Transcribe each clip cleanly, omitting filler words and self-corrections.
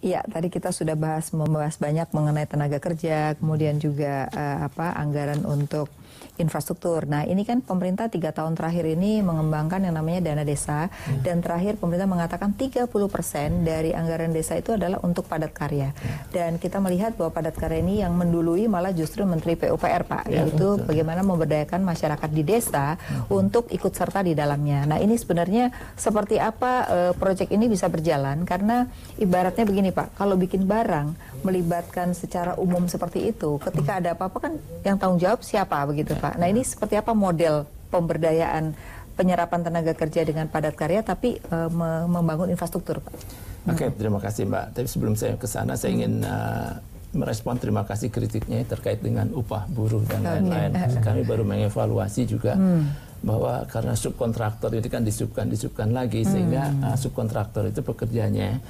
Iya, tadi kita sudah membahas banyak mengenai tenaga kerja, kemudian juga anggaran untuk infrastruktur. Nah, ini kan pemerintah 3 tahun terakhir ini mengembangkan yang namanya dana desa, dan terakhir pemerintah mengatakan 30% dari anggaran desa itu adalah untuk padat karya. Dan kita melihat bahwa padat karya ini yang mendului malah justru Menteri PUPR, Pak, yaitu bagaimana memberdayakan masyarakat di desa untuk ikut serta di dalamnya. Nah, ini sebenarnya seperti apa proyek ini bisa berjalan, karena ibaratnya begini, Pak, kalau bikin barang melibatkan secara umum seperti itu, ketika ada apa-apa kan yang tanggung jawab siapa begitu, Pak. Nah, ini seperti apa model pemberdayaan penyerapan tenaga kerja dengan padat karya tapi membangun infrastruktur, Pak? Oke, terima kasih, Mbak. Tapi sebelum saya ke sana, saya ingin merespon terima kasih kritiknya terkait dengan upah buruh dan lain-lain. Kami baru mengevaluasi juga bahwa karena subkontraktor itu kan disubkan lagi, sehingga subkontraktor itu pekerjanya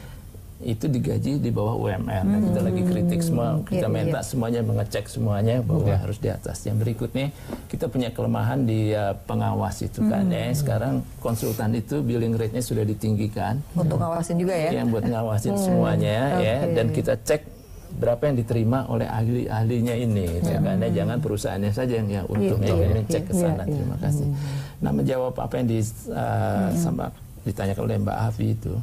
itu digaji di bawah UMR. Nah, kita lagi kritik semua, kita minta semuanya mengecek semuanya bahwa harus di atas. Yang berikutnya, kita punya kelemahan di pengawas itu kan ya. Sekarang konsultan itu billing rate-nya sudah ditinggikan. Untuk ngawasin juga ya? Yang buat ngawasin semuanya ya. Dan kita cek berapa yang diterima oleh ahli-ahlinya ini. Karena jangan perusahaannya saja yang untungnya cek ke sana. Terima kasih. Nah, menjawab apa yang ditanyakan oleh Mbak Afi itu,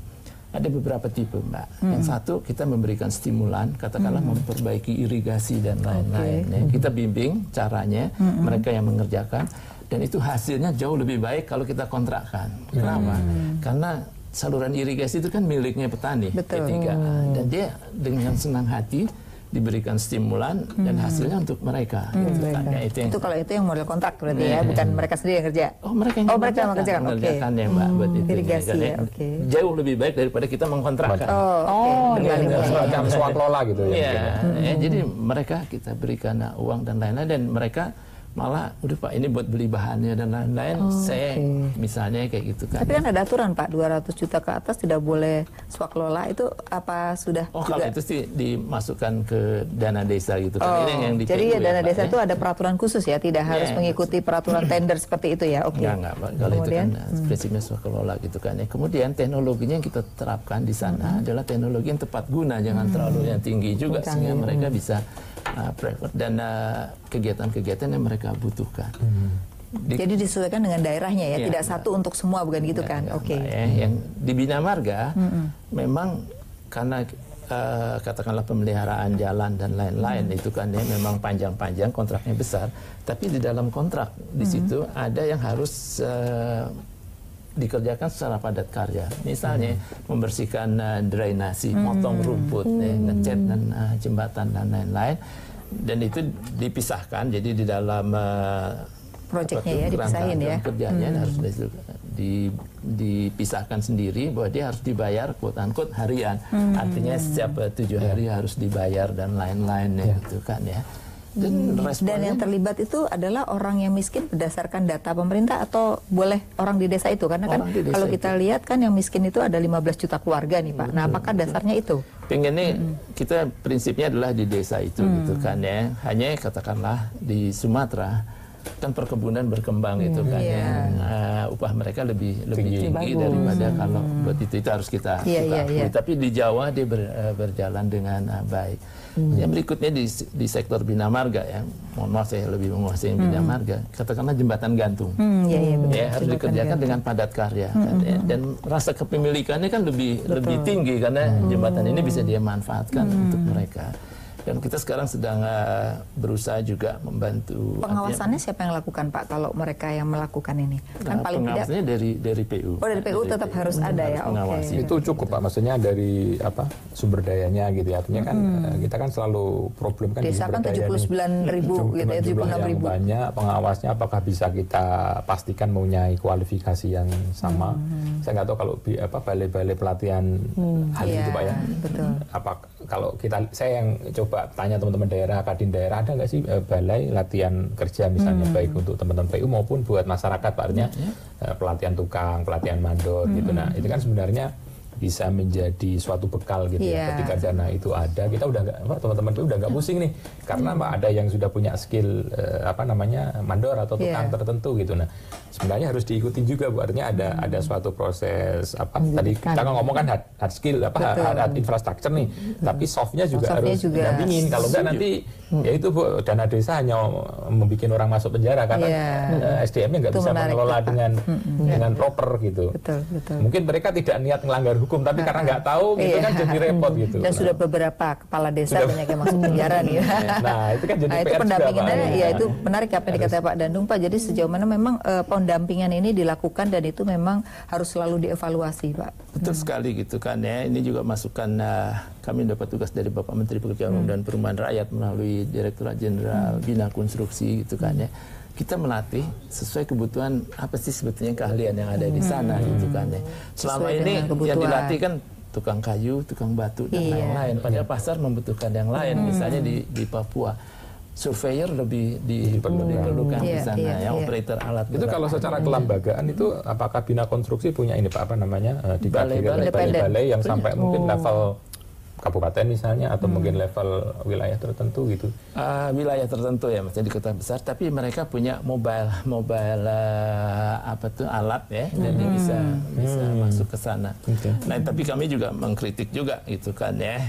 ada beberapa tipe, Mbak. Yang satu, kita memberikan stimulan, katakanlah memperbaiki irigasi dan lain-lain. Ya. Kita bimbing caranya, mereka yang mengerjakan, dan itu hasilnya jauh lebih baik kalau kita kontrakkan. Kenapa? Karena saluran irigasi itu kan miliknya petani, ketiga. Dan dia dengan senang hati diberikan stimulan dan hasilnya untuk mereka. Itu kalau itu yang model kontrak berarti ya, bukan mereka sendiri yang kerja. Oh, mereka yang mengerjakan ya, Mbak, buat itu. Irigasi ya, jauh lebih baik daripada kita mengkontrakkan. Semacam swaklola gitu ya. Jadi mereka kita berikan uang dan lain-lain, dan mereka malah udah, Pak, ini buat beli bahannya dan lain-lain. Saya misalnya kayak gitu kan. Tapi kan ada aturan, Pak, 200 juta ke atas tidak boleh swaklola. Itu apa sudah juga? Kalau itu sih dimasukkan ke dana desa gitu kan. Ini yang jadi dana desa itu ada peraturan khusus ya, tidak harus mengikuti peraturan tender seperti itu ya. Enggak, Pak. Kalau itu kan prinsipnya swaklola gitu kan ya. Kemudian teknologinya yang kita terapkan di sana adalah teknologi yang tepat guna, jangan terlalu yang tinggi juga, sehingga mereka bisa prefer dan kegiatan-kegiatan yang mereka butuhkan. Jadi disesuaikan dengan daerahnya ya, tidak satu untuk semua, bukan gitu kan? Yang di Bina Marga memang karena katakanlah pemeliharaan jalan dan lain-lain itu kan ya memang panjang-panjang, kontraknya besar, tapi di dalam kontrak di situ ada yang harus dikerjakan secara padat karya. Misalnya membersihkan drainasi, motong rumput, ngecat dan jembatan dan lain-lain. Dan itu dipisahkan, jadi di dalam proyeknya ya, dipisahin ya. Kerjanya harus dipisahkan sendiri, bahwa dia harus dibayar quote-unquote harian. Artinya setiap 7 hari harus dibayar dan lain-lain gitu kan ya. Dan yang terlibat itu adalah orang yang miskin berdasarkan data pemerintah, atau boleh orang di desa itu? Karena kan kalau kita lihat kan yang miskin itu ada 15 juta keluarga nih, Pak. Nah, apakah dasarnya itu? Pengennya kita prinsipnya adalah di desa itu gitu kan ya. Hanya katakanlah di Sumatera kan perkebunan berkembang itu kan ya. Upah mereka lebih tinggi daripada kalau buat itu harus kita akui. Tapi di Jawa dia berjalan dengan baik. Yang berikutnya di sektor Bina Marga ya, mohon maaf saya lebih menguasai Bina Marga, katakanlah jembatan gantung. Harus dikerjakan dengan padat karya kan, ya. Dan rasa kepemilikannya kan lebih tinggi karena jembatan ini bisa dia manfaatkan untuk mereka. Dan kita sekarang sedang berusaha juga membantu. Pengawasannya siapa yang lakukan, Pak, kalau mereka yang melakukan ini? Kan paling pengawasannya dari PU. Oh, dari PU tetap harus ada ya. Itu cukup, Pak, maksudnya dari sumber dayanya gitu ya. Artinya kan kita kan selalu problem kan desa kan 79.000 gitu ya, 76.000. Banyak pengawasnya, apakah bisa kita pastikan mempunyai kualifikasi yang sama? Saya nggak tahu kalau balai-balai pelatihan ahli itu, Pak ya. Betul. Kalau saya yang coba tanya teman-teman daerah, kadin daerah, ada nggak sih balai latihan kerja misalnya, baik untuk teman-teman PU maupun buat masyarakat, Pak, artinya pelatihan tukang, pelatihan mandor gitu. Nah, itu kan sebenarnya bisa menjadi suatu bekal gitu ya. Ketika dana itu ada, kita udah nggak, teman-teman udah nggak pusing nih, karena ada yang sudah punya skill mandor atau tukang tertentu gitu. Nah, sebenarnya harus diikuti juga, Bu. Artinya ada suatu proses tadi kita ngomong kan hard skill hard infrastructure nih, tapi softnya juga harus dampingin. Kalau nggak nanti ya itu, Bu, dana desa hanya membuat orang masuk penjara karena SDM-nya nggak bisa mengelola dengan proper gitu. Betul. Mungkin mereka tidak niat melanggar hukum, tapi karena nggak tahu gitu kan jadi repot gitu. Dan sudah beberapa kepala desa banyak yang masuk penjara nih. Nah, itu kan jadi itu PR pendampingannya juga, Pak. ya itu menarik apa yang dikatakan Pak Dandung, Pak. Jadi sejauh mana memang pendampingan ini dilakukan dan itu memang harus selalu dievaluasi, Pak. Betul sekali gitu kan ya. Ini juga masukan kami dapat tugas dari Bapak Menteri Pekerjaan Umum dan Perumahan Rakyat melalui Direktorat Jenderal Bina Konstruksi gitu kan ya. Kita melatih sesuai kebutuhan apa sih sebetulnya keahlian yang ada di sana gitu kan ya. Selama ini yang dilatih kan tukang kayu, tukang batu dan lain-lain. Padahal pasar membutuhkan yang lain. Misalnya di Papua, surveyor lebih diperlukan di sana, yang operator alat. Itu kalau secara kelembagaan itu apakah Bina Konstruksi punya ini Pak di balai-balai yang sampai mungkin level kabupaten misalnya atau mungkin level wilayah tertentu gitu? Wilayah tertentu ya, maksudnya di kota besar, tapi mereka punya mobile alat ya, jadi bisa masuk ke sana. Nah, tapi kami juga mengkritik juga gitu kan ya.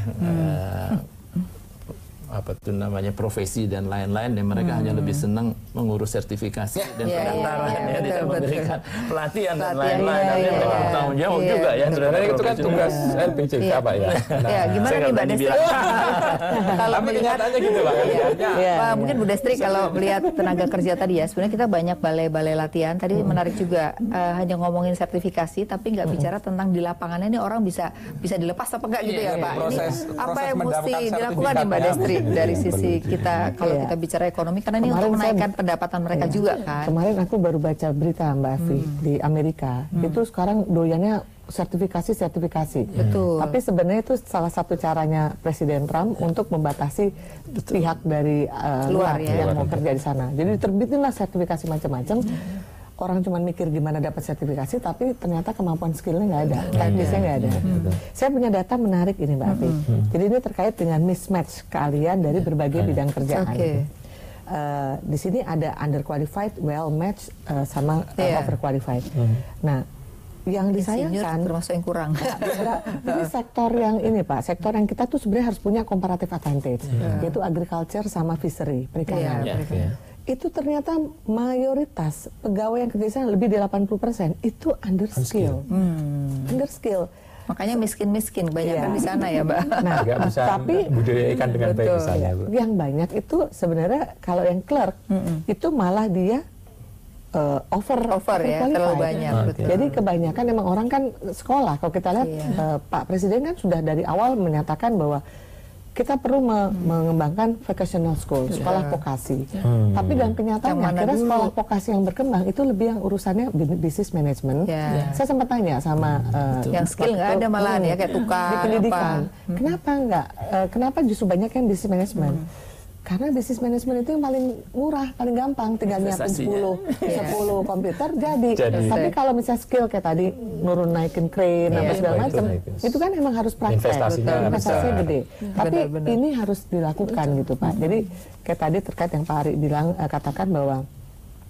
Profesi dan lain-lain, dan mereka hanya lebih senang mengurus sertifikasi dan pendaftaran ya, tidak memberikan pelatihan dan lain-lain. Mereka bertanggung jawab juga ya. Sebenarnya itu kan tugas LPJK Pak ya. Gimana nih Mbak Destri? Kalau kenyataannya gitu Pak. Mungkin Bu Destri kalau melihat tenaga kerja tadi ya, sebenarnya kita banyak balai-balai latihan. Tadi menarik juga, hanya ngomongin sertifikasi tapi nggak bicara tentang di lapangannya ini orang bisa dilepas apa enggak gitu ya Pak. Ini apa yang mesti dilakukan nih Mbak Destri? Dari sisi kita kalau kita bicara ekonomi, karena ini untuk menaikkan pendapatan mereka juga kan. Kemarin aku baru baca berita Mbak Afi di Amerika, itu sekarang doyannya sertifikasi. Betul. Tapi sebenarnya itu salah satu caranya Presiden Trump untuk membatasi pihak dari luar yang mau kerja di sana. Jadi terbitinlah sertifikasi macam-macam. Orang cuma mikir gimana dapat sertifikasi, tapi ternyata kemampuan skillnya nggak ada, teknisnya nggak ada. Saya punya data menarik ini Mbak Afi. Jadi ini terkait dengan mismatch keahlian dari berbagai bidang kerjaan. Di sini ada underqualified, well matched, sama overqualified. Nah, yang disayangkan termasuk yang kurang. Ini sektor yang ini Pak, sektor yang kita tuh sebenarnya harus punya comparative advantage, yaitu agriculture sama fishery, perikanan. Itu ternyata mayoritas pegawai yang kerja di sana lebih dari 80% itu under skill. Makanya miskin kebanyakan di sana ya, Mbak. Nah, tapi budayakan dengan baik di sana. Yang banyak itu sebenarnya kalau yang clerk itu malah dia over ya, terlalu banyak. Jadi kebanyakan emang orang kan sekolah. Kalau kita lihat Pak Presiden kan sudah dari awal menyatakan bahwa kita perlu mengembangkan vocational school, sekolah vokasi. Tapi dalam kenyataannya, akhirnya sekolah vokasi yang berkembang itu lebih yang urusannya business management. Saya sempat tanya sama yang skill nggak ada malahan ya, kayak tukang di pendidikan. Kenapa nggak? Kenapa justru banyak yang business management? Karena bisnis manajemen itu yang paling murah, paling gampang, tinggal nyiapin 10 komputer jadi. Tapi kalau misalnya skill kayak tadi naikin crane apa segala macam, itu kan emang harus praktek, investasinya gede. Tapi ini harus dilakukan gitu Pak. Jadi kayak tadi terkait yang Pak Ari bilang, katakan bahwa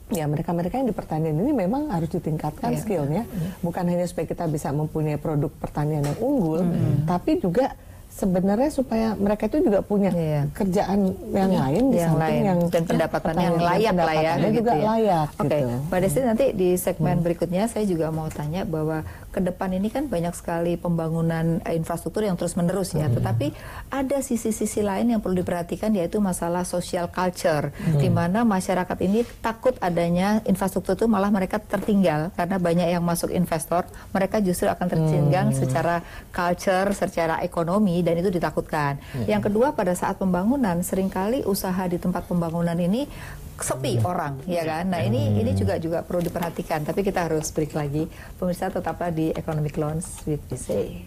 ya mereka yang di pertanian ini memang harus ditingkatkan skillnya, bukan hanya supaya kita bisa mempunyai produk pertanian yang unggul, tapi juga sebenarnya supaya mereka itu juga punya kerjaan yang lain di samping yang dan pendapatan yang layak lah ya, juga layak. Oke, Mbak Destri, nanti di segmen berikutnya saya juga mau tanya bahwa ke depan ini kan banyak sekali pembangunan infrastruktur yang terus menerus ya, tetapi ada sisi-sisi lain yang perlu diperhatikan, yaitu masalah social culture, di mana masyarakat ini takut adanya infrastruktur itu malah mereka tertinggal karena banyak yang masuk investor, mereka justru akan tertinggal secara culture, secara ekonomi, dan itu ditakutkan. Yang kedua, pada saat pembangunan seringkali usaha di tempat pembangunan ini sepi orang, ya kan? Nah, ini juga perlu diperhatikan. Tapi kita harus break lagi. Pemirsa, tetaplah di Economic Lounge with PC.